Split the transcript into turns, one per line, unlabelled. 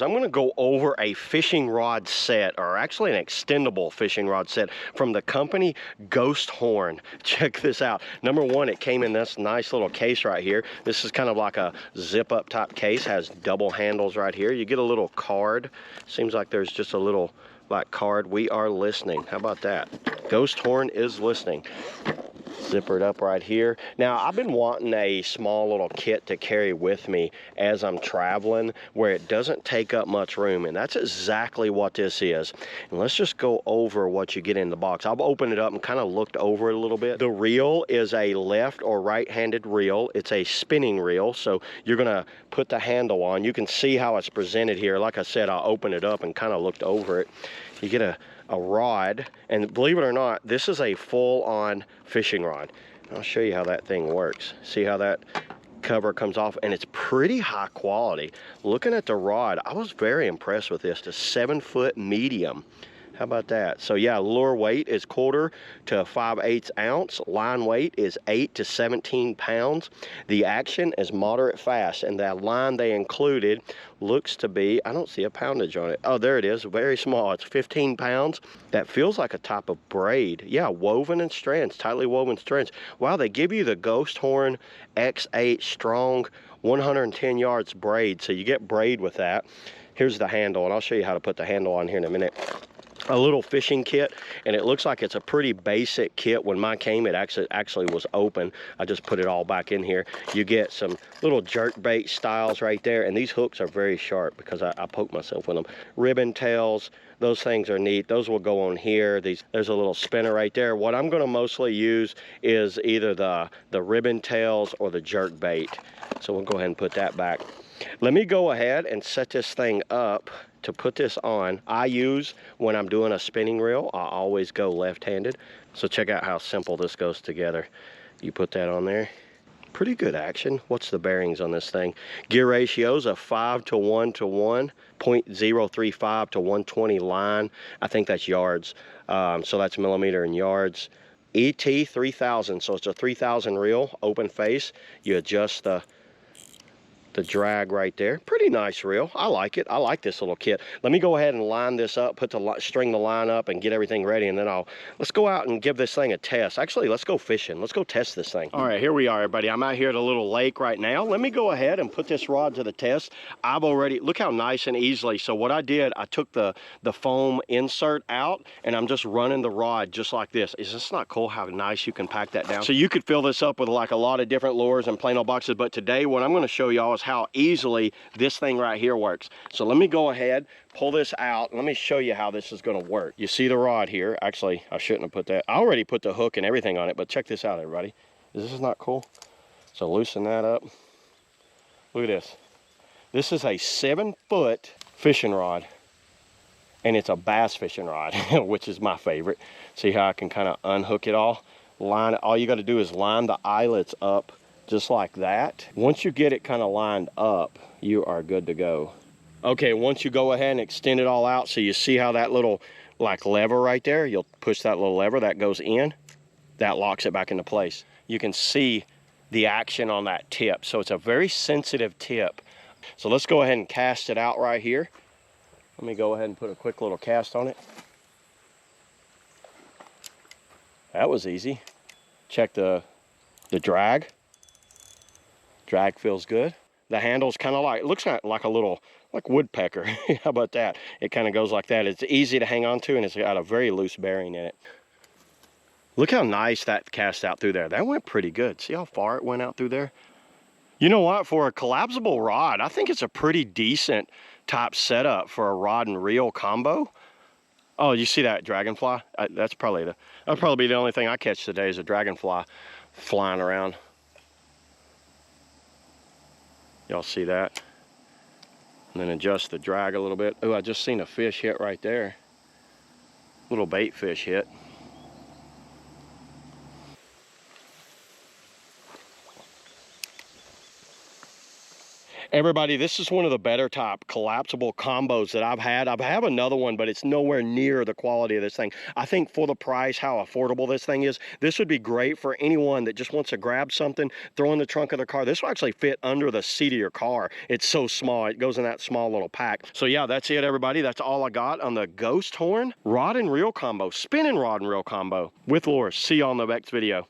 I'm going to go over a fishing rod set, or actually an extendable fishing rod set from the company Ghosthorn. Check this out. Number one, it came in this nice little case right here. This is kind of like a zip up top case, has double handles right here. You get a little card. Seems like there's just a little like card. We are listening. How about that? Ghosthorn is listening. Zipper it up right here. Now, I've been wanting a small little kit to carry with me as I'm traveling where it doesn't take up much room, and that's exactly what this is. And let's just go over what you get in the box. I've opened it up and kind of looked over it a little bit. The reel is a left or right-handed reel. It's a spinning reel, so you're gonna put the handle on. You can see how it's presented here. Like I said, I opened it up and kind of looked over it. You get a rod, and believe it or not, this is a full-on fishing rod. I'll show you how that thing works. See how that cover comes off, and it's pretty high quality. Looking at the rod, I was very impressed with this. It's a 7-foot medium. How about that? So yeah, lure weight is 1/4 to 5/8 ounce. Line weight is 8 to 17 pounds. The action is moderate fast, and that line they included looks to be, I don't see a poundage on it. Oh, there it is, very small. It's 15 pounds. That feels like a type of braid. Yeah, woven in strands, tightly woven strands. Wow, they give you the Ghosthorn X8 strong 110 yards braid, so you get braid with that. Here's the handle, and I'll show you how to put the handle on here in a minute. A little fishing kit, and it looks like it's a pretty basic kit. When mine came, it actually was open. I just put it all back in here. You get some little jerk bait styles right there, and these hooks are very sharp because I poke myself with them. Ribbon tails, those things are neat. Those will go on here. There's a little spinner right there. What I'm going to mostly use is either the ribbon tails or the jerk bait. So we'll go ahead and put that back. Let me go ahead and set this thing up to put this on. I use, when I'm doing a spinning reel, I always go left-handed. So check out how simple this goes together. You put that on there. Pretty good action. What's the bearings on this thing? Gear ratios of 5 to 1 to 1, 0.035 to 120 line. I think that's yards. So that's millimeter and yards. ET 3000, so it's a 3000 reel, open face. You adjust the drag right there. Pretty nice reel. I like it. I like this little kit. Let me go ahead and line this up, string the line up and get everything ready, and then let's go out and give this thing a test. Actually, let's go fishing. Let's go test this thing. All right, here we are, everybody. I'm out here at a little lake right now. Let me go ahead and put this rod to the test. I've already, look how nice and easily. So what I did, I took the foam insert out, and I'm just running the rod just like this. Is this not cool how nice you can pack that down? So you could fill this up with like a lot of different lures and plain old boxes, but today what I'm going to show y'all is how easily this thing right here works. So let me go ahead, pull this out, and let me show you how this is going to work. You see the rod here. Actually, I shouldn't have put that. I already put the hook and everything on it, but check this out, everybody. Is this not cool? So loosen that up. Look at this. This is a 7-foot fishing rod, and it's a bass fishing rod, which is my favorite. See how I can kind of unhook it all? Line it. All you got to do is line the eyelets up just like that. Once you get it kind of lined up, you are good to go. Okay, once you go ahead and extend it all out, so you see how that little like lever right there, you'll push that little lever, that goes in, that locks it back into place. You can see the action on that tip. So it's a very sensitive tip. So let's go ahead and cast it out right here. Let me go ahead and put a quick little cast on it. That was easy. Check the drag. Drag feels good. The handle's kind of like, it looks like a little, like woodpecker. How about that? It kind of goes like that. It's easy to hang on to, and it's got a very loose bearing in it. Look how nice that cast out through there. That went pretty good. See how far it went out through there? You know what? For a collapsible rod, I think it's a pretty decent type setup for a rod and reel combo. Oh, you see that dragonfly? That'll probably be the only thing I catch today is a dragonfly flying around. Y'all see that? And then adjust the drag a little bit. Oh, I just seen a fish hit right there. Little bait fish hit. Everybody, this is one of the better type collapsible combos that I've had. I have another one, but it's nowhere near the quality of this thing. I think for the price, how affordable this thing is, this would be great for anyone that just wants to grab something, throw in the trunk of their car. This will actually fit under the seat of your car. It's so small. It goes in that small little pack. So yeah, that's it, everybody. That's all I got on the Ghosthorn rod and reel combo, spinning rod and reel combo with lures. See you on the next video.